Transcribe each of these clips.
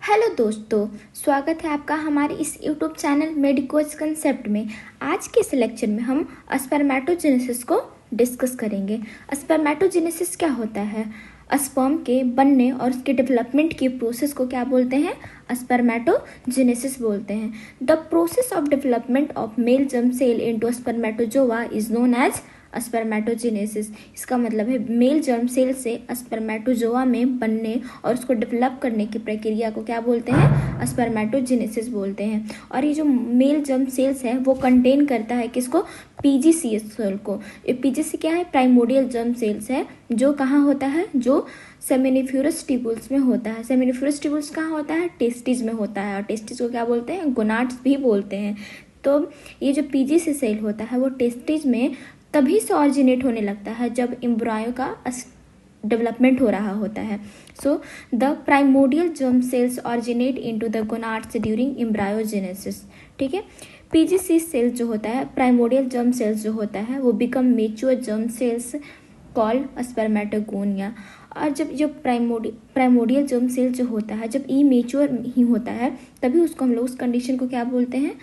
Hello दोस्तों, स्वागत है आपका हमारे इस यूट्यूब चैनल मेडिकोज कंसेप्ट में। आज के इस लेक्चर में हम स्पर्मेटोजेनेसिस को डिस्कस करेंगे। स्पर्मेटोजेनेसिस क्या होता है? स्पर्म के बनने और उसके डेवलपमेंट की प्रोसेस को क्या बोलते हैं? स्पर्मेटोजेनेसिस बोलते हैं। The process of development of male germ cell into spermatozoa is known as spermatogenesis. इसका मतलब है मेल जर्म सेल से स्पर्मेटोजोआ में बनने और उसको डेवलप करने की प्रक्रिया को क्या बोलते हैं? स्पर्मेटोजेनेसिस बोलते हैं। और ये जो मेल जर्म सेल्स है वो कंटेन करता है किसको? पीजीसीएस सेल को। ये पीजीसी क्या है? प्राइमोडियल जर्म सेल्स है, जो कहाँ होता है? जो सेमिनिफ्यूरस ट्यूबुल्स में होता है। सेमिनिफ्यूरस ट्यूबुल्स कहाँ होता है? टेस्टिस में होता है। और टेस्टिस को क्या बोलते हैं? गोनाड्स भी बोलते हैं। तो ये जो पीजीसी सेल होता है वो टेस्टिस में तभी से ऑरिजिनेट होने लगता है जब एम्ब्रायो का डेवलपमेंट हो रहा होता है। So the primordial germ cells originate into the gonads during embryogenesis. ठीक है। पीजीसी सेल जो होता है, प्राइमोडियल जर्म सेल्स जो होता है, वो become mature germ cells called spermatogonia. और जब जो प्राइमोडियल जर्म सेल जो होता है जब इमेच्योर ही होता है तभी उसको हम लोग उस कंडीशन को क्या बोलते हैं?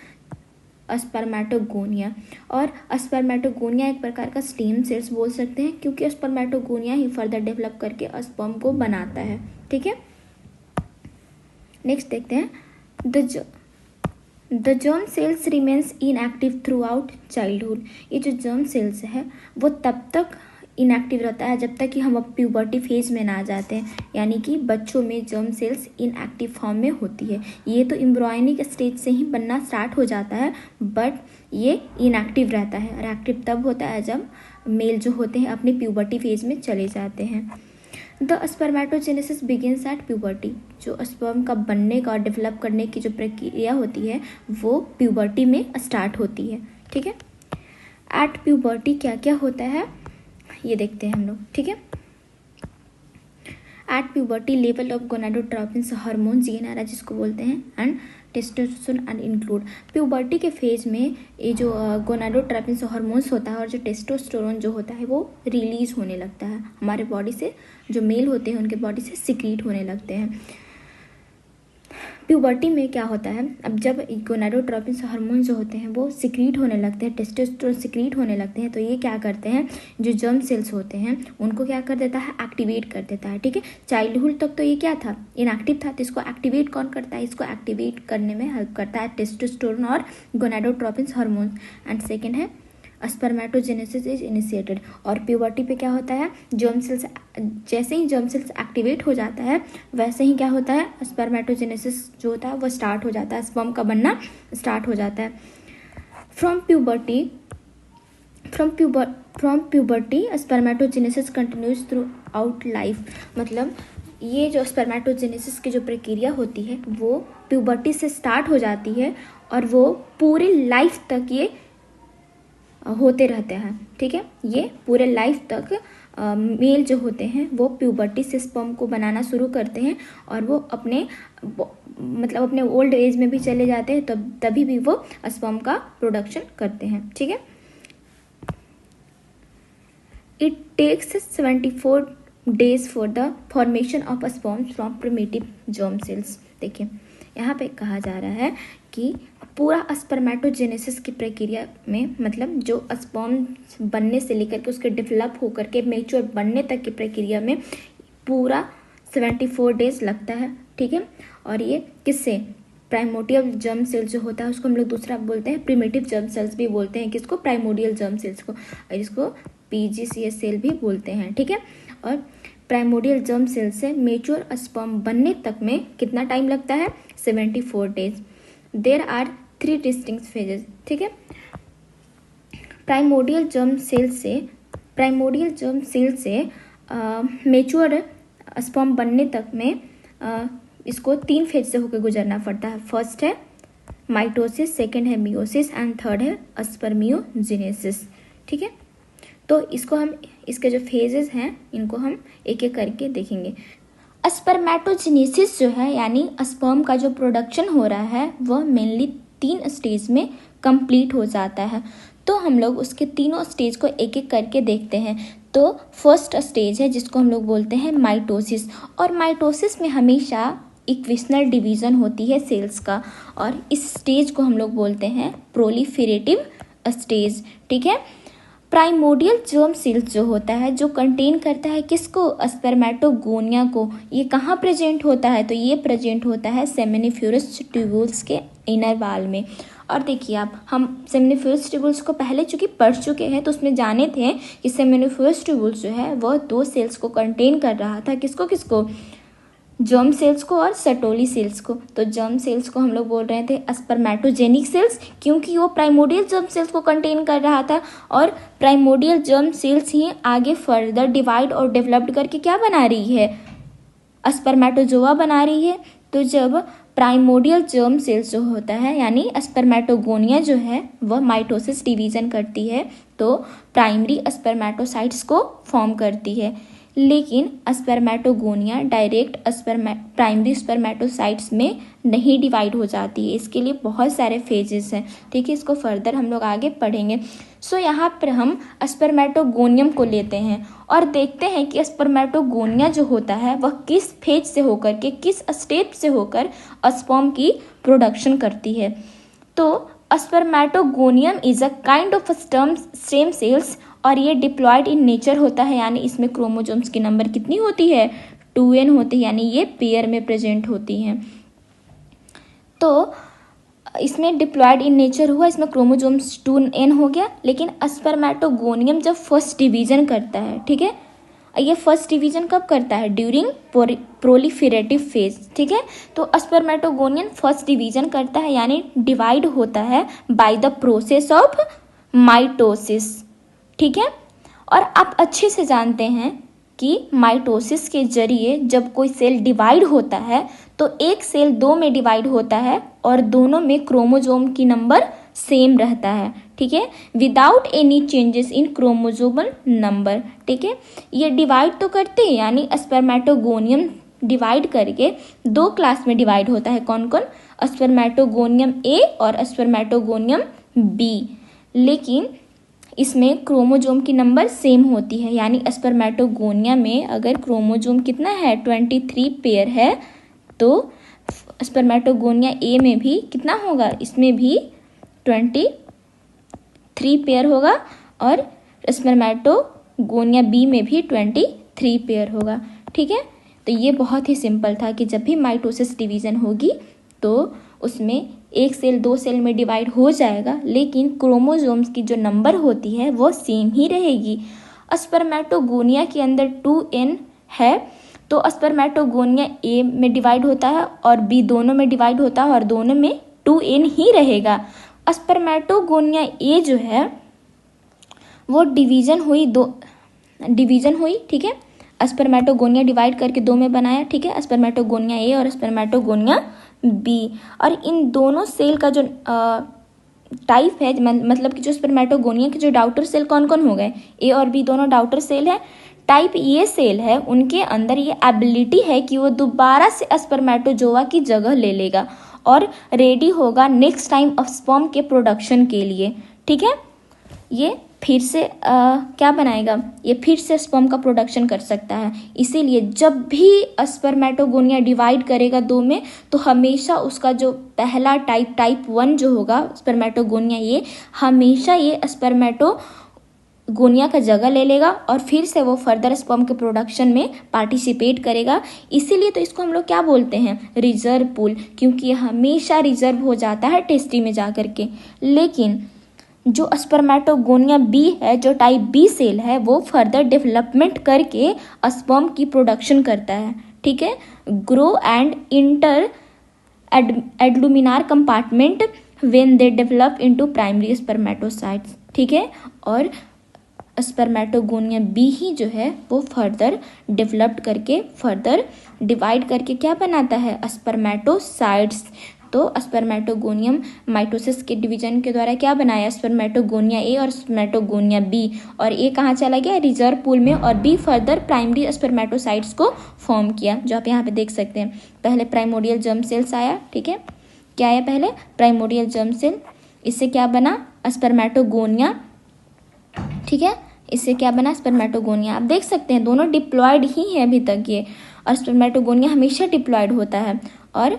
स्पर्मेटोगोनिया। और स्पर्मेटोगोनिया एक प्रकार का स्टेम सेल्स बोल सकते हैं, क्योंकि स्पर्मेटोगोनिया ही फर्दर डेवलप करके स्पर्म को बनाता है। ठीक है। नेक्स्ट देखते हैं, the germ cells remains inactive through out childhood. ये जो जर्म सेल्स है वो तब तक इनएक्टिव रहता है जब तक कि हम अब प्यूबर्टी फेज में ना जाते हैं, यानी कि बच्चों में जर्म सेल्स इनएक्टिव फॉर्म में होती है। ये तो एम्ब्रियोनिक स्टेज से ही बनना स्टार्ट हो जाता है, बट ये इनएक्टिव रहता है। और एक्टिव तब होता है जब मेल जो होते हैं अपने प्यूबर्टी फेज में चले जाते हैं। The spermatogenesis begins at puberty. जो स्पर्म का बनने का और डेवलप करने की जो प्रक्रिया होती है वो प्यूबर्टी में स्टार्ट होती है। ठीक है। एट प्यूबर्टी क्या क्या होता है ये देखते हैं हम लोग। ठीक है। At puberty level of gonadotropin hormone GnRH जिसको बोलते हैं and testosterone and include. Puberty के फेज में ये जो गोनाडोट्रोपिन हार्मोन्स होता है और जो टेस्टोस्टेरोन जो होता है वो रिलीज होने लगता है हमारे बॉडी से। जो मेल होते हैं उनके बॉडी से सिक्रीट होने लगते हैं। प्यूबर्टी में क्या होता है, अब जब गोनाडोट्रोपिन हार्मोन जो होते हैं वो सिक्रीट होने लगते हैं, टेस्टोस्टेरोन सिक्रीट होने लगते हैं, तो ये क्या करते हैं, जो जर्म सेल्स होते हैं उनको क्या कर देता है? एक्टिवेट कर देता है। ठीक है। चाइल्डहुड तक तो ये क्या था? इनएक्टिव था, तो इसको एक्टिवेट कौन करता है? इसको एक्टिवेट करने में हेल्प करता है टेस्टोस्टेरोन और गोनाडोट्रोपिन हार्मोन। एंड सेकेंड है स्पर्मेटोजेनेसिस इज इनिशिएटेड। और प्यूबर्टी पे क्या होता है? जर्म सेल्स, जैसे ही जर्म सेल्स एक्टिवेट हो जाता है वैसे ही क्या होता है? स्पर्मेटोजेनेसिस जो होता है वो स्टार्ट हो जाता है, स्पर्म का बनना स्टार्ट हो जाता है। From puberty spermatogenesis continues through out life. मतलब ये जो स्पर्मेटोजेनेसिस की जो प्रक्रिया होती है वो प्यूबर्टी से स्टार्ट हो जाती है और वो पूरी लाइफ तक ये होते रहते हैं। ठीक है। ये पूरे लाइफ तक मेल जो होते हैं वो प्यूबर्टी से स्पर्म को बनाना शुरू करते हैं और वो अपने ओल्ड एज में भी चले जाते हैं तभी भी वो स्पर्म का प्रोडक्शन करते हैं। ठीक है। It takes 74 days for the formation of sperm from primitive germ cells. देखिए यहाँ पे कहा जा रहा है कि पूरा स्पर्मेटोजेनेसिस की प्रक्रिया में, मतलब जो स्पर्म बनने से लेकर के उसके डेवलप होकर के मेच्योर बनने तक की प्रक्रिया में पूरा 74 days लगता है। ठीक है। और ये किससे? प्राइमोडियल जर्म सेल जो होता है उसको हम लोग दूसरा बोलते हैं प्रिमिटिव जर्म सेल्स भी बोलते हैं। किसको? प्राइमोडियल जर्म सेल्स को। और इसको पीजीसीएस सेल भी बोलते हैं। ठीक है। और प्राइमोडियल जर्म सेल से मेच्योर स्पर्म बनने तक में कितना टाइम लगता है? 74 days। There are 3 distinct phases. ठीक है। प्राइमोडियल जर्म सेल से मेच्योर स्पर्म बनने तक में इसको 3 फेज से होकर गुजरना पड़ता है। फर्स्ट है माइटोसिस, सेकेंड है मियोसिस एंड थर्ड है स्पर्मियोजेनेसिस। ठीक है। तो इसको हम, इसके जो फेजेस हैं इनको हम एक एक करके देखेंगे। स्पर्मेटोजेनेसिस जो है यानी स्पर्म का जो प्रोडक्शन हो रहा है वह मेनली 3 स्टेज में कंप्लीट हो जाता है। तो हम लोग उसके तीनों स्टेज को एक एक करके देखते हैं। तो फर्स्ट स्टेज है जिसको हम लोग बोलते हैं माइटोसिस। और माइटोसिस में हमेशा इक्वेशनल डिवीज़न होती है सेल्स का, और इस स्टेज को हम लोग बोलते हैं प्रोलिफेरेटिव स्टेज। ठीक है। प्राइमोडियल जर्म सेल्स जो होता है, जो कंटेन करता है किसको, स्पर्मेटोगोनिया को, ये कहाँ प्रेजेंट होता है, तो ये प्रेजेंट होता है सेमिनिफ्यूरस ट्यूब्यूल्स के इनर वॉल में। और देखिए आप, हम सेमिनिफ्यूरस ट्यूब्यूल्स को पहले चूँकि पढ़ चुके हैं, तो उसमें जाने थे कि सेमिनिफ्यूरस ट्यूब्यूल्स जो है वह 2 सेल्स को कंटेन कर रहा था, किसको किसको, जर्म सेल्स को और सटोली सेल्स को। तो जर्म सेल्स को हम लोग बोल रहे थे स्पर्मेटोजेनिक सेल्स, क्योंकि वो प्राइमोडियल जर्म सेल्स को कंटेन कर रहा था, और प्राइमोडियल जर्म सेल्स ही आगे फर्दर डिवाइड और डेवलप्ड करके क्या बना रही है, स्पर्मेटोजोआ बना रही है। तो जब प्राइमोडियल जर्म सेल्स जो होता है यानी स्पर्मेटोगोनिया जो है वह माइटोसिस डिवीजन करती है, तो प्राइमरी स्पर्मेटोसाइट्स को फॉर्म करती है, लेकिन स्पर्मेटोगोनिया डायरेक्ट प्राइमरी स्पर्मेटोसाइट्स में नहीं डिवाइड हो जाती है। इसके लिए बहुत सारे फेजेस हैं। ठीक है, इसको फर्दर हम लोग आगे पढ़ेंगे। सो यहाँ पर हम स्पर्मेटोगोनियम को लेते हैं और देखते हैं कि स्पर्मेटोगोनिया जो होता है वह किस फेज से होकर के, किस स्टेप से होकर स्पर्म की प्रोडक्शन करती है। तो spermatogonium is a kind of stem cells, और ये डिप्लॉयड इन नेचर होता है, यानी इसमें क्रोमोसोम्स की नंबर कितनी होती है, 2n होती है, यानी ये पेयर में प्रेजेंट होती हैं। तो इसमें डिप्लॉयड इन नेचर हुआ, इसमें क्रोमोसोम्स 2n हो गया। लेकिन स्पर्मेटोगोनियम जब फर्स्ट डिवीजन करता है, ठीक है, ये फर्स्ट डिवीजन कब करता है, ड्यूरिंग प्रोलिफेरेटिव फेज। ठीक है, तो स्पर्मेटोगोनियम फर्स्ट डिवीजन करता है, यानी डिवाइड होता है by the process of mitosis. ठीक है, और आप अच्छे से जानते हैं कि माइटोसिस के जरिए जब कोई सेल डिवाइड होता है तो एक सेल 2 में डिवाइड होता है और दोनों में क्रोमोसोम की नंबर सेम रहता है। ठीक है, without any changes in chromosomal number. ठीक है, ये डिवाइड तो करते हैं, यानी स्पर्मेटोगोनियम डिवाइड करके 2 क्लास में डिवाइड होता है। कौन कौन, स्पर्मेटोगोनियम ए और स्पर्मेटोगोनियम बी। लेकिन इसमें क्रोमोसोम की नंबर सेम होती है, यानी स्पर्मेटोगोनिया में अगर क्रोमोसोम कितना है, 23 पेयर है, तो स्पर्मेटोगोनिया ए में भी कितना होगा, इसमें भी 23 पेयर होगा, और स्पर्मेटोगोनिया बी में भी 23 पेयर होगा। ठीक है, तो ये बहुत ही सिंपल था कि जब भी माइटोसिस डिवीज़न होगी तो उसमें एक सेल 2 सेल में डिवाइड हो जाएगा, लेकिन क्रोमोसोम्स की जो नंबर होती है वो सेम ही रहेगी। स्पर्मेटोगोनिया के अंदर 2n है, तो स्पर्मेटोगोनिया ए में डिवाइड होता है और बी दोनों में डिवाइड होता है, और दोनों में 2n ही रहेगा। स्पर्मेटोगोनिया ए जो है वो डिवीज़न हुई। ठीक है, स्पर्मेटोगोनिया डिवाइड करके 2 में बनाया। ठीक है, स्पर्मेटोगोनिया ए और स्पर्मेटोगोनिया बी, और इन दोनों सेल का जो टाइप है, मतलब कि जो स्पर्मेटोगोनिया के जो डाउटर सेल कौन कौन हो गए, ए और बी दोनों डाउटर सेल है। टाइप ये सेल है, उनके अंदर ये एबिलिटी है कि वो दोबारा से स्पर्मेटोजोआ की जगह ले लेगा और रेडी होगा नेक्स्ट टाइम ऑफ स्पर्म के प्रोडक्शन के लिए। ठीक है, ये फिर से क्या बनाएगा, ये फिर से स्पर्म का प्रोडक्शन कर सकता है। इसीलिए जब भी स्पर्मेटोगोनिया डिवाइड करेगा 2 में, तो हमेशा उसका जो पहला टाइप 1 जो होगा स्पर्मेटोगोनिया, ये हमेशा ये स्पर्मेटोगोनिया का जगह ले लेगा और फिर से वो फर्दर स्पर्म के प्रोडक्शन में पार्टिसिपेट करेगा। इसीलिए तो इसको हम लोग क्या बोलते हैं, रिजर्व पूल, क्योंकि ये हमेशा रिजर्व हो जाता है टेस्टी में जा करके। लेकिन जो स्पर्मेटोगोनिया बी है, जो टाइप बी सेल है, वो फर्दर डेवलपमेंट करके स्पर्म की प्रोडक्शन करता है। ठीक है, grow and enter adluminal compartment when they develop into primary spermatocytes. ठीक है, और स्पर्मेटोगोनिया बी ही जो है वो फर्दर डेवलप्ड करके फर्दर डिवाइड करके क्या बनाता है, स्पर्मेटोसाइट्स। तो स्पर्मेटोगोनियम माइटोसिस के डिवीजन के द्वारा क्या बनाया, स्पर्मेटोगोनिया ए और स्पर्मेटोगोनिया बी, और ए कहाँ चला गया, रिजर्व पूल में, और बी फर्दर प्राइमरी स्पर्मेटोसाइट्स को फॉर्म किया, जो आप यहाँ पे देख सकते हैं। पहले प्राइमोडियल जर्म सेल्स आया। ठीक है, क्या आया पहले, प्राइमोडियल जर्म सेल, इससे क्या बना, स्पर्मेटोगोनिया। ठीक है, इससे क्या बना, स्पर्मेटोगोनिया। आप देख सकते हैं दोनों डिप्लॉयड ही है अभी तक ये, और स्पर्मेटोगोनिया हमेशा डिप्लॉयड होता है और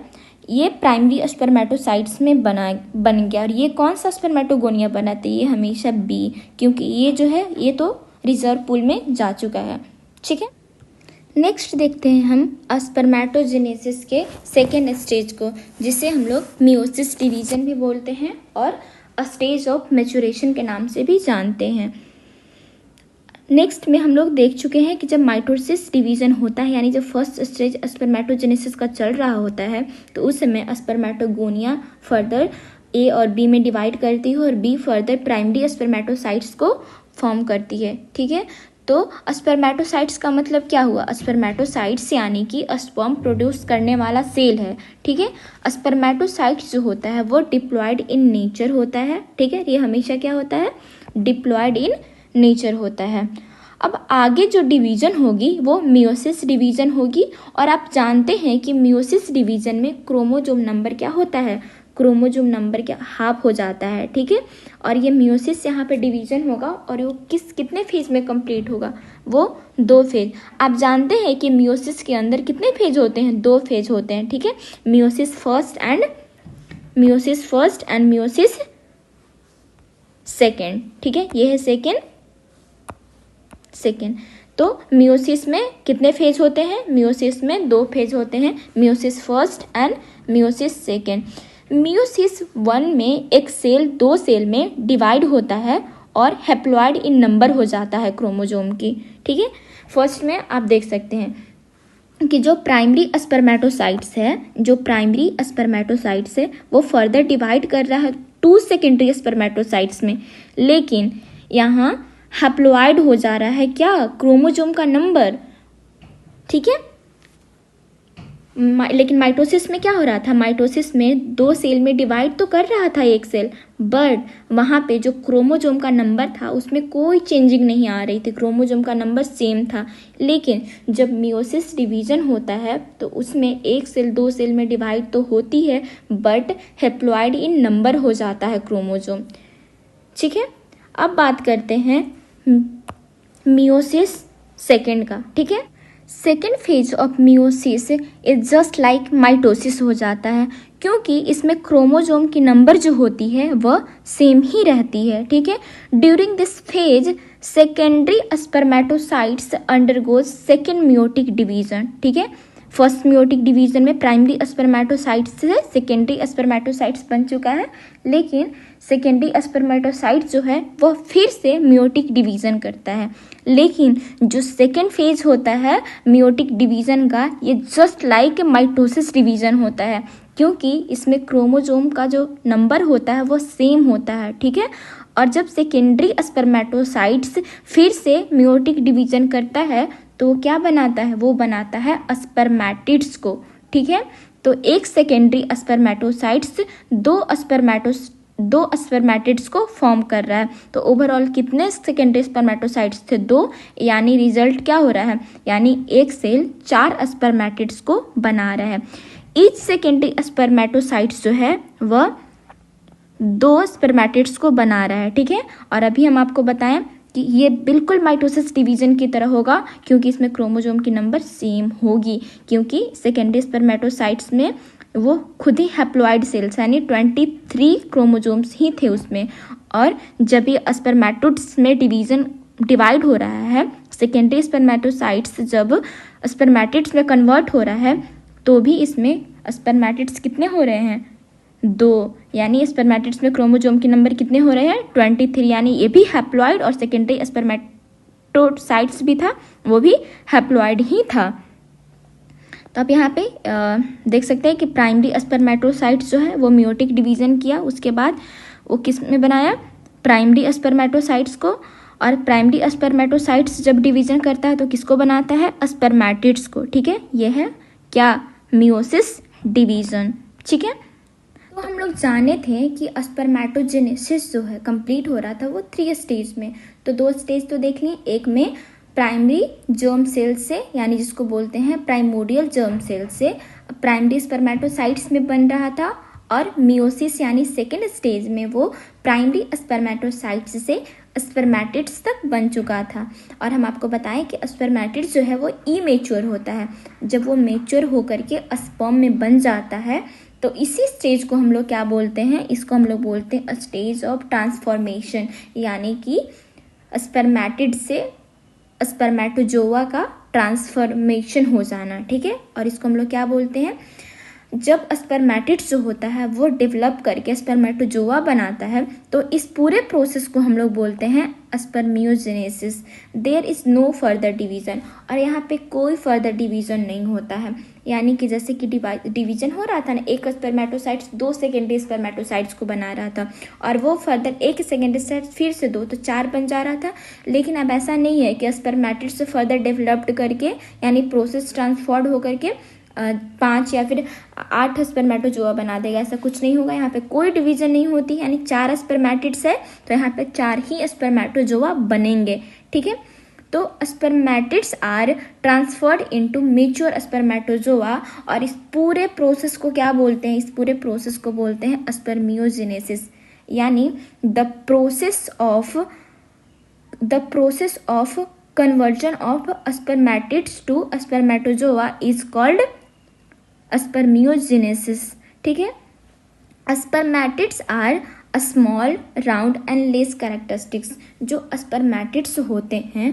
ये प्राइमरी स्पर्मेटोसाइट्स में बन गया। और ये कौन सा स्पर्मेटोगोनिया बना? तो ये हमेशा बी, क्योंकि ये जो है ये तो रिजर्व पूल में जा चुका है। ठीक है, नेक्स्ट देखते हैं हम स्पर्मेटोजेनेसिस के सेकेंड स्टेज को, जिसे हम लोग मियोसिस डिवीजन भी बोलते हैं और स्टेज ऑफ मैच्योरेशन के नाम से भी जानते हैं। नेक्स्ट में हम लोग देख चुके हैं कि जब माइटोसिस डिवीजन होता है, यानी जब फर्स्ट स्टेज स्पर्मेटोजेनेसिस का चल रहा होता है, तो उस समय स्पर्मेटोगोनिया फर्दर ए और बी में डिवाइड करती है और बी फर्दर प्राइमरी स्पर्मेटोसाइट्स को फॉर्म करती है। ठीक है, तो स्पर्मेटोसाइट्स का मतलब क्या हुआ? स्पर्मेटोसाइट्स यानी कि स्पर्म प्रोड्यूस करने वाला सेल है। ठीक है, स्पर्मेटोसाइट्स जो होता है वो डिप्लॉयड इन नेचर होता है। ठीक है, ये हमेशा क्या होता है? डिप्लॉयड इन नेचर होता है। अब आगे जो डिवीजन होगी वो मियोसिस डिवीजन होगी, और आप जानते हैं कि मियोसिस डिवीजन में क्रोमोजोम नंबर क्या होता है? क्रोमोजोम नंबर क्या हाफ हो जाता है। ठीक है, और ये मियोसिस यहाँ पे डिवीजन होगा और वो कितने फेज में कंप्लीट होगा? वो 2 फेज। आप जानते हैं कि मियोसिस के अंदर कितने फेज होते हैं? 2 फेज होते हैं। ठीक है, meiosis first and meiosis second. ठीक है, ये है सेकेंड। तो मियोसिस में कितने फेज होते हैं? मियोसिस में 2 फेज होते हैं, meiosis first and meiosis second. Meiosis 1 में एक सेल 2 सेल में डिवाइड होता है और हैप्लॉइड इन नंबर हो जाता है क्रोमोजोम की। ठीक है, फर्स्ट में आप देख सकते हैं कि जो प्राइमरी स्पर्मेटोसाइट्स है वो फर्दर डिवाइड कर रहा है 2 सेकेंडरी स्पर्मेटोसाइट्स में, लेकिन यहाँ हैप्लॉइड हो जा रहा है क्या? क्रोमोजोम का नंबर। ठीक है, लेकिन माइटोसिस में क्या हो रहा था? माइटोसिस में 2 सेल में डिवाइड तो कर रहा था एक सेल, बट वहाँ पे जो क्रोमोजोम का नंबर था उसमें कोई चेंजिंग नहीं आ रही थी, क्रोमोजोम का नंबर सेम था। लेकिन जब मियोसिस डिवीजन होता है तो उसमें एक सेल 2 सेल में डिवाइड तो होती है, बट हैप्लॉइड इन नंबर हो जाता है क्रोमोजोम। ठीक है, अब बात करते हैं मियोसिस सेकेंड का। ठीक है, second phase of meiosis is just like mitosis हो जाता है, क्योंकि इसमें क्रोमोजोम की नंबर जो होती है वह सेम ही रहती है। ठीक है, during this phase secondary spermatocytes undergoes second meiotic division. ठीक है, फर्स्ट मियोटिक डिवीजन में प्राइमरी स्पर्मेटोसाइट्स से सेकेंडरी स्पर्मेटोसाइट्स बन चुका है, लेकिन सेकेंडरी स्पर्मेटोसाइट जो है वह फिर से मियोटिक डिवीजन करता है। लेकिन जो सेकेंड फेज होता है मियोटिक डिवीजन का, ये जस्ट लाइक माइटोसिस डिवीजन होता है, क्योंकि इसमें क्रोमोजोम का जो नंबर होता है वो सेम होता है। ठीक है, और जब सेकेंडरी स्पर्मेटोसाइट्स फिर से मियोटिक डिवीजन करता है तो क्या बनाता है? वो बनाता है स्पर्मेटिड्स को। ठीक है, तो एक सेकेंडरी स्पर्मेटोसाइट्स 2 स्पर्मेटिड्स को फॉर्म कर रहा है। तो ओवरऑल कितने सेकेंडरी स्पर्मेटोसाइट्स थे? 2, यानी रिजल्ट क्या हो रहा है? यानी एक सेल 4 स्पर्मेटिड्स को बना रहा है। ईच सेकेंडरी स्पर्मेटोसाइट्स जो है वह 2 स्पर्मेटिड्स को बना रहा है। ठीक है, और अभी हम आपको बताएं कि ये बिल्कुल माइटोसिस डिवीजन की तरह होगा, क्योंकि इसमें क्रोमोजोम की नंबर सेम होगी, क्योंकि सेकेंडरी स्पर्मेटोसाइट्स में वो खुद ही हैप्लॉइड सेल्स यानी 23 क्रोमोजोम्स ही थे उसमें। और जब ये स्पर्मेटिड्स में डिवाइड हो रहा है, सेकेंडरी स्पर्मेटोसाइट्स जब स्पर्मेटिड्स में कन्वर्ट हो रहा है, तो भी इसमें स्पर्मेटिड्स कितने हो रहे हैं? 2, यानी स्पर्मेटिड्स में क्रोमोजोम के नंबर कितने हो रहे हैं? 23, यानी ये भी हैप्लॉइड और सेकेंडरी स्पर्मेटोसाइट्स भी था वो भी हैप्लॉइड ही था। तो आप यहाँ पे देख सकते हैं कि प्राइमरी स्पर्मेटोसाइट्स जो है वो मियोटिक डिवीजन किया, उसके बाद वो किस में बनाया? प्राइमरी स्पर्मेटोसाइट्स को। और प्राइमरी स्पर्मेटोसाइट्स जब डिवीजन करता है तो किसको बनाता है? स्पर्मेटिड्स को। ठीक है, ये है क्या? Meiosis division. ठीक है, तो हम लोग जाने थे कि स्पर्मेटोजेनेसिस जो है कंप्लीट हो रहा था वो 3 स्टेज में। तो 2 स्टेज तो देख लिए, एक में प्राइमरी जर्म सेल से, यानी जिसको बोलते हैं प्राइमोडियल जर्म सेल से प्राइमरी स्पर्मेटोसाइट्स में बन रहा था, और मियोसिस यानी सेकेंड स्टेज में वो प्राइमरी स्पर्मेटोसाइट्स से स्पर्मेटिड्स तक बन चुका था। और हम आपको बताएं कि स्पर्मेटिड्स जो है वो इमेच्योर होता है। जब वो मेच्योर होकर के स्पर्म में बन जाता है तो इसी स्टेज को हम लोग क्या बोलते हैं, इसको हम लोग बोलते हैं स्टेज ऑफ ट्रांसफॉर्मेशन, यानी कि स्पर्मेटिड से स्पर्मेटोजोआ का ट्रांसफॉर्मेशन हो जाना। ठीक है, और इसको हम लोग क्या बोलते हैं, जब स्पर्मेटिड्स जो होता है वो डेवलप करके स्पर्मेटोजोआ बनाता है तो इस पूरे प्रोसेस को हम लोग बोलते हैं spermiogenesis. There is no further division, और यहाँ पे कोई फर्दर डिवीज़न नहीं होता है। यानी कि जैसे कि डिवीज़न हो रहा था ना, एक स्पर्मेटोसाइट्स 2 सेकेंडरी स्पर्मेटोसाइट्स को बना रहा था और वो फर्दर एक सेकेंडरी साइट्स फिर से 2 तो 4 बन जा रहा था। लेकिन अब ऐसा नहीं है कि स्पर्मेटिड्स से फर्दर डेवलप्ड करके यानी प्रोसेस ट्रांसफॉर्ड होकर के 5 या फिर 8 स्पर्मेटोजोआ बना देगा, ऐसा कुछ नहीं होगा। यहाँ पे कोई डिवीजन नहीं होती, यानी 4 स्पर्मेटिड्स है तो यहाँ पे 4 ही स्पर्मेटोजोआ बनेंगे। ठीक है, तो spermatids are transferred into mature spermatozoa, और इस पूरे प्रोसेस को क्या बोलते हैं, इस पूरे प्रोसेस को बोलते हैं स्पर्मियोजेनेसिस, यानी the process of conversion of spermatids to spermatozoa is called spermiogenesis. ठीक है, spermatids are small round and less characteristics. जो स्पर्मेटिड्स होते हैं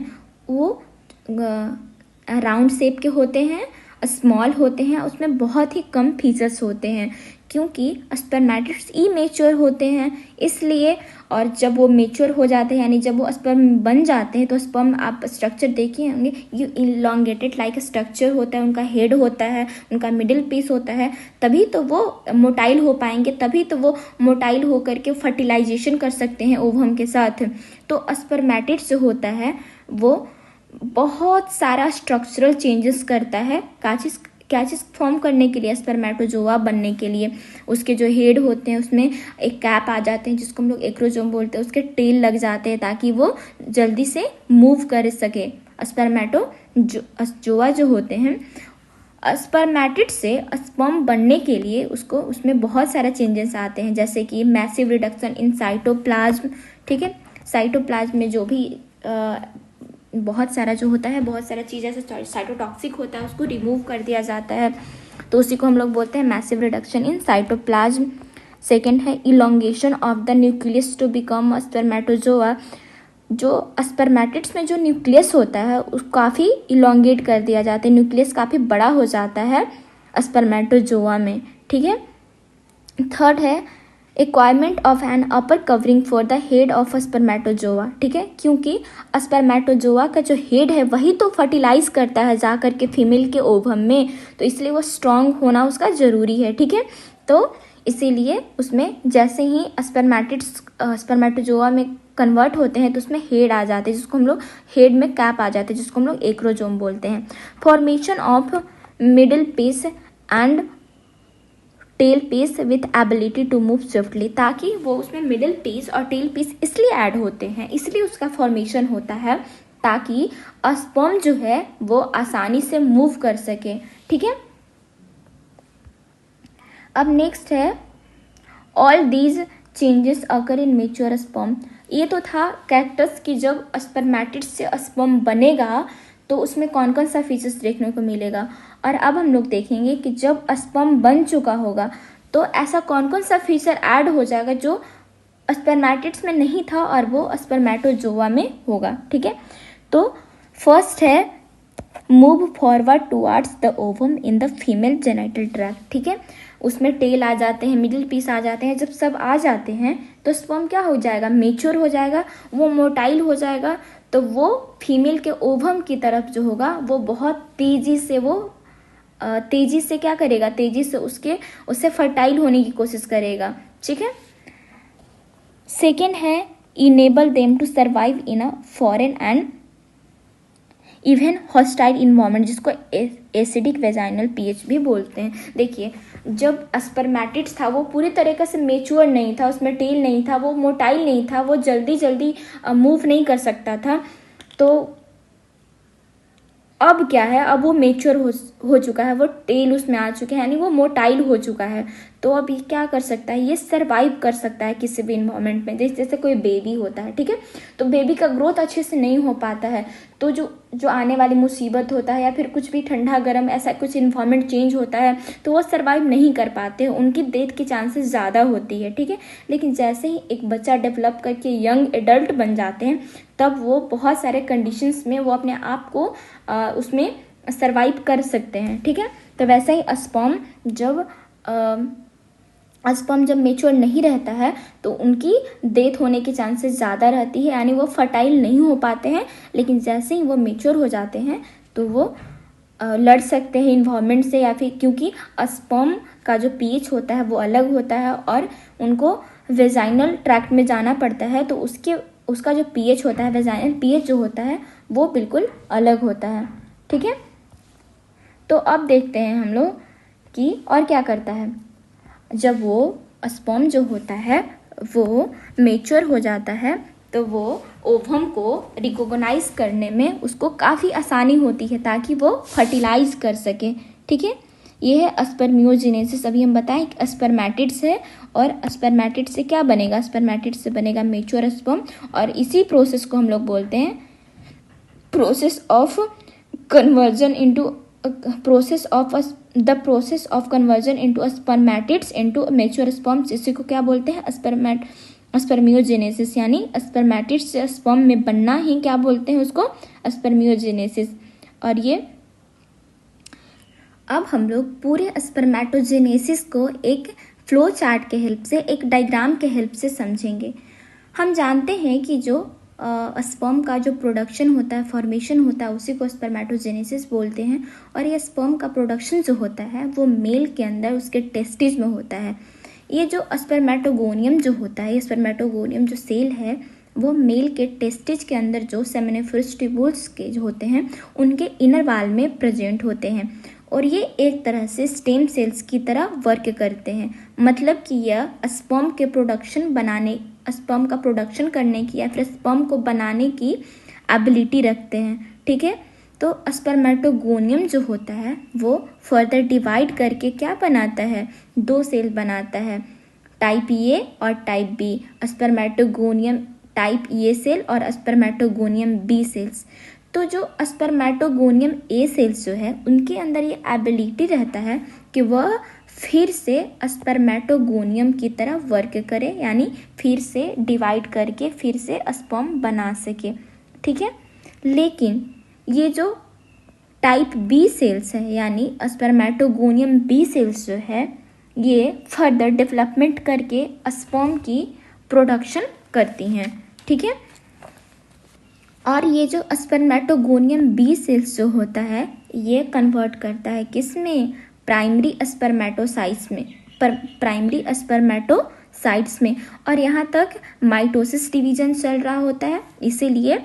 वो राउंड शेप के होते हैं, स्मॉल होते हैं, उसमें बहुत ही कम फीचर्स होते हैं क्योंकि स्पर्मेटिड्स इमेच्योर होते हैं इसलिए। और जब वो मेच्योर हो जाते हैं यानी जब वो स्पर्म बन जाते हैं तो स्पर्म आप स्ट्रक्चर देखे होंगे, ये इलॉन्गेटेड लाइक स्ट्रक्चर होता है, उनका हेड होता है, उनका मिडिल पीस होता है, तभी तो वो मोटाइल हो पाएंगे, तभी तो वो मोटाइल हो करके फर्टिलाइजेशन कर सकते हैं ओवम के साथ। तो स्पर्मेटिड्स जो होता है वो बहुत सारा स्ट्रक्चरल चेंजेस करता है क्या चीज़ फॉर्म करने के लिए, स्पर्मेटोजोआ बनने के लिए। उसके जो हेड होते हैं उसमें एक कैप आ जाते हैं जिसको हम लोग एक्रोजोम बोलते हैं, उसके टेल लग जाते हैं ताकि वो जल्दी से मूव कर सके। स्पर्मेटोजोआ जो होते हैं, स्पर्मेटिड से स्पर्म बनने के लिए उसको उसमें बहुत सारे चेंजेस आते हैं, जैसे कि मैसिव रिडक्शन इन साइटोप्लाज्म। ठीक है, साइटोप्लाज्म में जो भी बहुत सारा जो होता है, बहुत सारा चीज़ ऐसे साइटोटॉक्सिक होता है उसको रिमूव कर दिया जाता है, तो उसी को हम लोग बोलते हैं massive reduction in cytoplasm. Second है elongation of the nucleus to become spermatozoa. जो स्पर्मेटिड्स में जो न्यूक्लियस होता है उसको काफ़ी इलोंगेट कर दिया जाता है, न्यूक्लियस काफ़ी बड़ा हो जाता है स्पर्मेटोजोआ में। ठीक है, थर्ड है acquirement of an upper covering for the head of spermatozoa. ठीक है, क्योंकि स्पर्मेटोजोआ का जो हेड है वही तो फर्टिलाइज करता है जा करके फीमेल के ओवम में, तो इसलिए वो स्ट्रांग होना उसका ज़रूरी है। ठीक है, तो इसीलिए उसमें जैसे ही स्पर्मेटोजोआ में कन्वर्ट होते हैं तो उसमें हेड आ जाते हैं जिसको हम लोग हेड में कैप आ जाते हैं जिसको हम लोग एक्रोजोम बोलते हैं। Formation of middle piece and tail piece with ability to move swiftly, ताकि वो उसमें मिडिल पीस और टेल पीस इसलिए ऐड होते हैं, इसलिए उसका फॉर्मेशन होता है ताकि स्पर्म जो है वो आसानी से मूव कर सके। ठीक है, अब नेक्स्ट है all these changes occur in mature sperm. ये तो था कैरेक्टर्स की जब स्पर्मेटिड से स्पर्म बनेगा तो उसमें कौन कौन सा फीचर्स देखने को मिलेगा। और अब हम लोग देखेंगे कि जब स्पर्म बन चुका होगा तो ऐसा कौन कौन सा फीचर ऐड हो जाएगा जो स्पर्मेटिड्स में नहीं था और वो स्पर्मेटोजोआ में होगा। ठीक है, तो फर्स्ट है move forward towards the ovum in the female genital tract. ठीक है, उसमें टेल आ जाते हैं, मिडिल पीस आ जाते हैं, जब सब आ जाते हैं तो स्पर्म क्या हो जाएगा, मेच्योर हो जाएगा, वो मोटाइल हो जाएगा, तो वो फीमेल के ओवम की तरफ जो होगा वो बहुत तेजी से क्या करेगा, तेजी से उससे फर्टाइल होने की कोशिश करेगा। ठीक है, सेकेंड है enable them to survive in a foreign and even hostile environment, जिसको एसिडिक वेजाइनल पीएच भी बोलते हैं। देखिए, जब स्पर्मेटिड्स था वो पूरी तरीके से मेच्योर नहीं था, उसमें टेल नहीं था, वो मोटाइल नहीं था, वो जल्दी जल्दी मूव नहीं कर सकता था। तो अब क्या है, अब वो मेच्योर हो चुका है, वो टेल उसमें आ चुके हैं, यानी वो मोटाइल हो चुका है। तो अब ये क्या कर सकता है, ये सर्वाइव कर सकता है किसी भी इन्वायरमेंट में। जैसे कोई बेबी होता है, ठीक है, तो बेबी का ग्रोथ अच्छे से नहीं हो पाता है, तो जो आने वाली मुसीबत होता है या फिर कुछ भी ठंडा गर्म ऐसा कुछ इन्वायरमेंट चेंज होता है तो वो सर्वाइव नहीं कर पाते हैं, उनकी डेथ की चांसेस ज़्यादा होती है, ठीक है। लेकिन जैसे ही एक बच्चा डेवलप करके यंग एडल्ट बन जाते हैं तब वो बहुत सारे कंडीशंस में वो अपने आप को उसमें सर्वाइव कर सकते हैं, ठीक है। तो वैसे ही स्पर्म जब मेच्योर नहीं रहता है तो उनकी डेथ होने की चांसेस ज़्यादा रहती है, यानी वो फर्टाइल नहीं हो पाते हैं। लेकिन जैसे ही वो मेच्योर हो जाते हैं तो वो लड़ सकते हैं इन्वायरमेंट से, या फिर क्योंकि स्पर्म का जो पीएच होता है वो अलग होता है और उनको वेजाइनल ट्रैक्ट में जाना पड़ता है, तो उसका जो पीएच होता है, वेजाइनल पीएच जो होता है वो बिल्कुल अलग होता है, ठीक है। तो अब देखते हैं हम लोग कि और क्या करता है। जब वो स्पर्म जो होता है वो मेच्योर हो जाता है तो वो ओवम को रिकॉग्नाइज करने में उसको काफ़ी आसानी होती है ताकि वो फर्टिलाइज कर सके, ठीक है। ये है स्पर्मियोजेनेसिस। अभी हम बताएं कि स्पर्मेटिड्स है और स्पर्मेटिड से क्या बनेगा, स्पर्मेटिड से बनेगा मेच्योर स्पर्म, और इसी प्रोसेस को हम लोग बोलते हैं process of conversion into the process of conversion into spermatids into mature sperms. इसी को क्या बोलते हैं, स्पर्मियोजेनेसिस, यानी स्पर्मेटिड्स से स्पर्म में बनना ही क्या बोलते हैं उसको, स्पर्मियोजेनेसिस। और ये अब हम लोग पूरे स्पर्मेटोजेनेसिस को एक फ्लो चार्ट के हेल्प से, एक डायग्राम के हेल्प से समझेंगे। हम जानते हैं कि जो स्पर्म का जो प्रोडक्शन होता है, फॉर्मेशन होता है, उसी को स्पर्मेटोजेनेसिस बोलते हैं। और ये स्पर्म का प्रोडक्शन जो होता है वो मेल के अंदर उसके टेस्टिस में होता है। ये जो स्पर्मेटोगोनियम जो होता है, ये स्पर्मेटोगोनियम जो सेल है वो मेल के टेस्टिस के अंदर जो सेमिनिफरस ट्यूब्यूल्स के जो होते हैं उनके इनर वाल में प्रेजेंट होते हैं, और ये एक तरह से स्टेम सेल्स की तरह वर्क करते हैं। मतलब कि यह स्पर्म का प्रोडक्शन करने की या फिर स्पर्म को बनाने की एबिलिटी रखते हैं, ठीक है। तो स्पर्मेटोगोनियम जो होता है वो फर्दर डिवाइड करके क्या बनाता है, 2 सेल बनाता है, टाइप ए और type B. Spermatogonium type A cell और स्पर्मेटोगोनियम बी सेल्स। तो जो स्पर्मेटोगोनियम ए सेल्स जो है उनके अंदर ये एबिलिटी रहता है कि वह फिर से स्पर्मेटोगोनियम की तरह वर्क करे, यानी फिर से डिवाइड करके फिर से स्पर्म बना सके, ठीक है। लेकिन ये जो टाइप बी सेल्स है यानी स्पर्मेटोगोनियम बी सेल्स जो है ये फर्दर डेवलपमेंट करके स्पर्म की प्रोडक्शन करती हैं, ठीक है। और ये जो स्पर्मेटोगोनियम बी सेल्स जो होता है ये कन्वर्ट करता है किस में, प्राइमरी स्पर्मेटोसाइट्स में, प्राइमरी स्पर्मेटोसाइट्स में। और यहाँ तक माइटोसिस डिवीजन चल रहा होता है, इसीलिए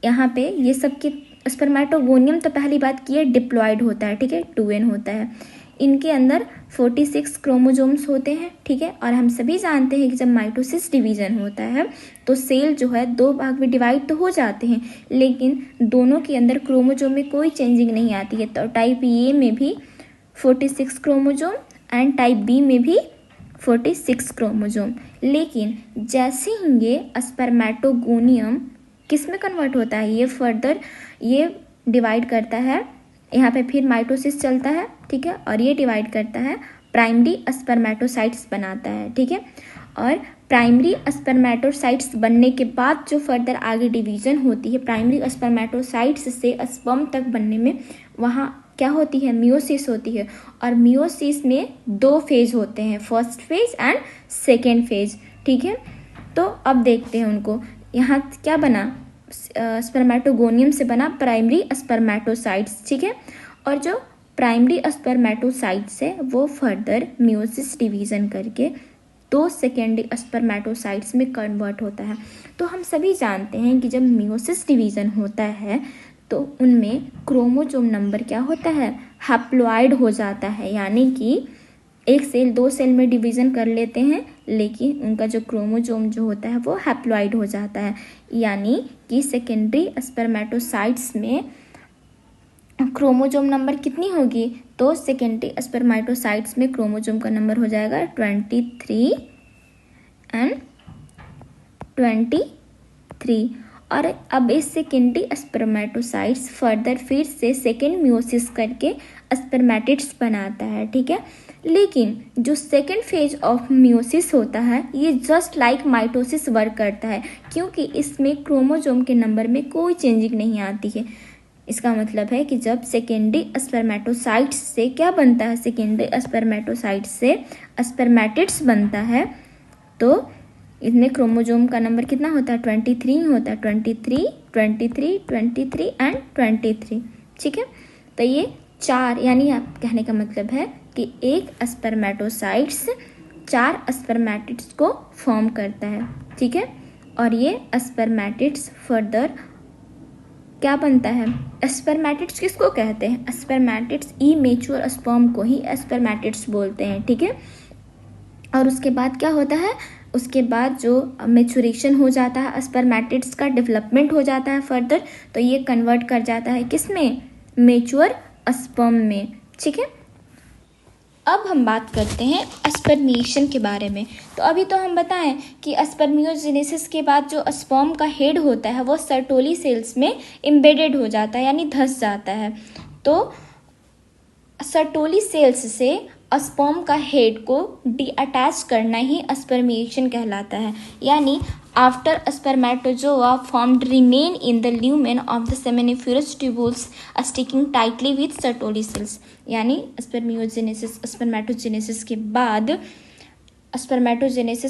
यहाँ पे ये सब के स्पर्मेटोगोनियम तो पहली बात की है डिप्लॉयड होता है, ठीक है, 2n होता है। इनके अंदर 46 क्रोमोजोम्स होते हैं, ठीक है। और हम सभी जानते हैं कि जब माइटोसिस डिवीजन होता है तो सेल जो है 2 भाग में डिवाइड तो हो जाते हैं, लेकिन दोनों के अंदर क्रोमोजोम में कोई चेंजिंग नहीं आती है। तो टाइप ए में भी 46 क्रोमोजोम एंड टाइप बी में भी 46 क्रोमोजोम। लेकिन जैसे ही ये स्पर्मेटोगोनियम किस में कन्वर्ट होता है, ये फर्दर ये डिवाइड करता है, यहाँ पे फिर माइटोसिस चलता है, ठीक है, और ये डिवाइड करता है, प्राइमरी स्पर्मेटोसाइट्स बनाता है, ठीक है। और प्राइमरी स्पर्मेटोसाइट्स बनने के बाद जो फर्दर आगे डिवीजन होती है प्राइमरी स्पर्मेटोसाइट्स से स्पर्म तक बनने में, वहाँ क्या होती है, मियोसिस होती है। और मियोसिस में 2 फेज होते हैं, first phase and second phase, ठीक है। तो अब देखते हैं उनको, यहाँ क्या बना, स्पर्मेटोगोनियम से बना प्राइमरी स्पर्मेटोसाइट्स, ठीक है। और जो प्राइमरी स्पर्मेटोसाइट्स है वो फर्दर मियोसिस डिवीजन करके 2 सेकेंडरी स्पर्मेटोसाइट्स में कन्वर्ट होता है। तो हम सभी जानते हैं कि जब मियोसिस डिवीजन होता है तो उनमें क्रोमोजोम नंबर क्या होता है, हैप्लॉइड हो जाता है, यानी कि एक सेल 2 सेल में डिवीज़न कर लेते हैं लेकिन उनका जो क्रोमोजोम जो होता है वो हैप्लॉइड हो जाता है, यानी कि सेकेंडरी स्पर्मेटोसाइट्स में क्रोमोजोम नंबर कितनी होगी, तो सेकेंडरी स्पर्मेटोसाइट्स में क्रोमोजोम का नंबर हो जाएगा 23 एंड 23। और अब इस सेकेंडरी स्पर्मेटोसाइट्स फर्दर फिर से सेकेंड मियोसिस करके स्पर्मेटिड्स बनाता है, ठीक है। लेकिन जो सेकेंड फेज ऑफ मियोसिस होता है ये जस्ट लाइक माइटोसिस वर्क करता है, क्योंकि इसमें क्रोमोजोम के नंबर में कोई चेंजिंग नहीं आती है। इसका मतलब है कि जब सेकेंडरी स्पर्मेटोसाइट्स से क्या बनता है, सेकेंडरी स्पर्मेटोसाइट्स से स्पर्मेटिड्स बनता है, तो इसमें क्रोमोजोम का नंबर कितना होता है, 23 होता है, 23 23 23 एंड 23, ठीक है। तो ये 4, यानी आप कहने का मतलब है कि एक स्पर्मेटोसाइट्स 4 स्पर्मेटिड्स को फॉर्म करता है, ठीक है। और ये स्पर्मेटिड्स फर्दर क्या बनता है, स्पर्मेटिड्स किसको कहते हैं, स्पर्मेटिड्स इमेच्योर स्पर्म को ही स्पर्मेटिड्स बोलते हैं, ठीक है। और उसके बाद क्या होता है, उसके बाद जो मेचुरेशन हो जाता है, स्पर्मेटिड्स का डेवलपमेंट हो जाता है फर्दर, तो ये कन्वर्ट कर जाता है किस में, मेच्योर स्पर्म में, ठीक है। अब हम बात करते हैं स्पर्मिएशन के बारे में। तो अभी तो हम बताएं कि स्पर्मियोजेनेसिस के बाद जो स्पर्म का हेड होता है वो सर्टोली सेल्स में एम्बेडेड हो जाता है, यानी धंस जाता है। तो सर्टोली सेल्स से स्पर्म का हेड को डीअटैच करना ही स्पर्मिएशन कहलाता है, यानी after spermatozoa formed remain in the lumen of the seminiferous tubules sticking tightly with Sertoli cells, यानी स्पर्मेटोजेनेसिस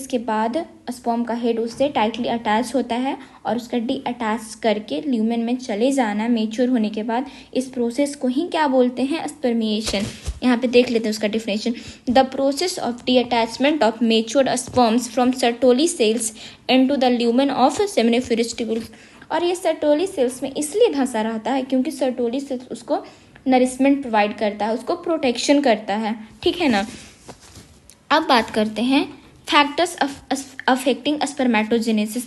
के बाद स्पर्म का हेड उससे टाइटली अटैच होता है और उसका डी अटैच करके ल्यूमेन में चले जाना मेच्योर होने के बाद, इस प्रोसेस को ही क्या बोलते हैं, स्पर्मिएशन। यहाँ पे देख लेते हैं उसका definition, the process of D attachment of matured sperms from Sertoli cells into the lumen of seminiferous tubules. और ये सर्टोली सेल्स में इसलिए धंसा रहता है क्योंकि सर्टोली सेल्स उसको नरिशमेंट प्रोवाइड करता है, उसको प्रोटेक्शन करता है, ठीक है ना। अब बात करते हैं फैक्टर्स अफेक्टिंग स्पर्मेटोजेनेसिस।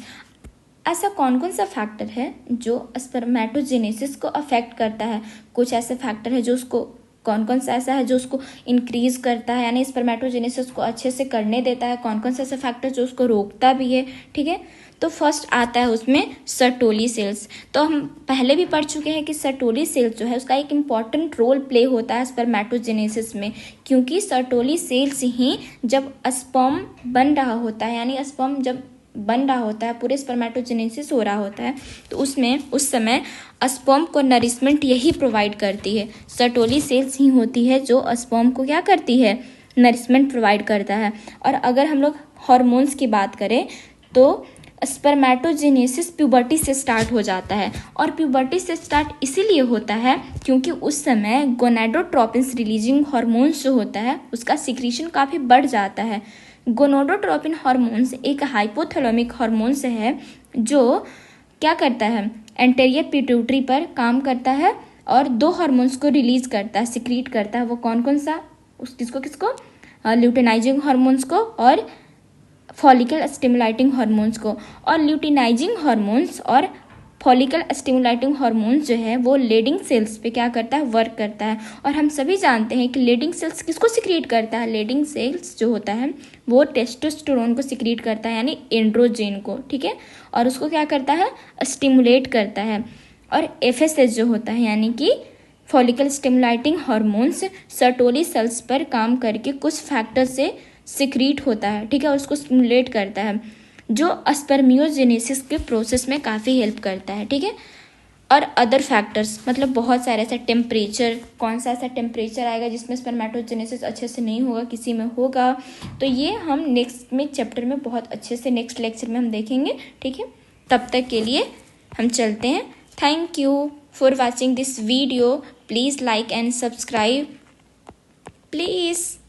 ऐसा कौन कौन सा फैक्टर है जो स्पर्मेटोजेनेसिस को अफेक्ट करता है, कुछ ऐसे फैक्टर है जो उसको, कौन कौन सा ऐसा है जो उसको इंक्रीज करता है, यानी स्पर्मेटोजेनेसिस को अच्छे से करने देता है, कौन कौन सा ऐसा फैक्टर जो उसको रोकता भी है, ठीक है। तो फर्स्ट आता है उसमें सर्टोली सेल्स। तो हम पहले भी पढ़ चुके हैं कि सर्टोली सेल्स जो है उसका एक इम्पॉर्टेंट रोल प्ले होता है स्पर्मेटोजेनेसिस में, क्योंकि सर्टोली सेल्स ही जब स्पर्म बन रहा होता है, यानी स्पर्म जब बन रहा होता है, पूरे स्पर्मेटोजेनेसिस हो रहा होता है, तो उसमें उस समय स्पर्म को नरिशमेंट यही प्रोवाइड करती है, सर्टोली सेल्स ही होती है जो स्पर्म को क्या करती है, नरिशमेंट प्रोवाइड करता है। और अगर हम लोग हार्मोन्स की बात करें तो स्पर्मेटोजेनेसिस प्यूबर्टी से स्टार्ट हो जाता है, और प्यूबर्टी से स्टार्ट इसीलिए होता है क्योंकि उस समय गोनाडोट्रोपिन्स रिलीजिंग हार्मोन्स जो होता है उसका सिक्रीशन काफ़ी बढ़ जाता है। गोनाडोट्रोपिन हार्मोन्स एक हाइपोथैलेमिक हार्मोन्स है जो क्या करता है, एंटेरियर पिट्यूटरी पर काम करता है और 2 हार्मोन्स को रिलीज करता है, सिक्रीट करता है। वो कौन कौन सा, किसको ल्यूटेनाइजिंग हार्मोन्स को और फॉलिकल स्टिमुलेटिंग हार्मोन्स को। और ल्यूटेनाइजिंग हार्मोन्स और फॉलिकल स्टिमुलेटिंग हार्मोन्स जो है वो लेडिंग सेल्स पे क्या करता है, वर्क करता है। और हम सभी जानते हैं कि लेडिंग सेल्स किसको सिक्रीट करता है, लेडिंग सेल्स जो होता है वो टेस्टोस्टेरोन को सिक्रीट करता है, यानी एंड्रोजेन को, ठीक है। और उसको क्या करता है, स्टिमुलेट करता है। और एफएसएच जो होता है यानी कि follicle stimulating hormones Sertoli cells पर काम करके कुछ फैक्टर से सिक्रीट होता है, ठीक है, और उसको स्टिमुलेट करता है, जो स्पर्मियोजेनेसिस के प्रोसेस में काफ़ी हेल्प करता है, ठीक है। और अदर फैक्टर्स मतलब बहुत सारे ऐसे, टेम्परेचर, कौन सा ऐसा टेम्परेचर आएगा जिसमें स्पर्मेटोजेनेसिस अच्छे से नहीं होगा, किसी में होगा, तो ये हम नेक्स्ट में चैप्टर में बहुत अच्छे से नेक्स्ट लेक्चर में हम देखेंगे, ठीक है। तब तक के लिए हम चलते हैं। Thank you for watching this video. Please like and subscribe please.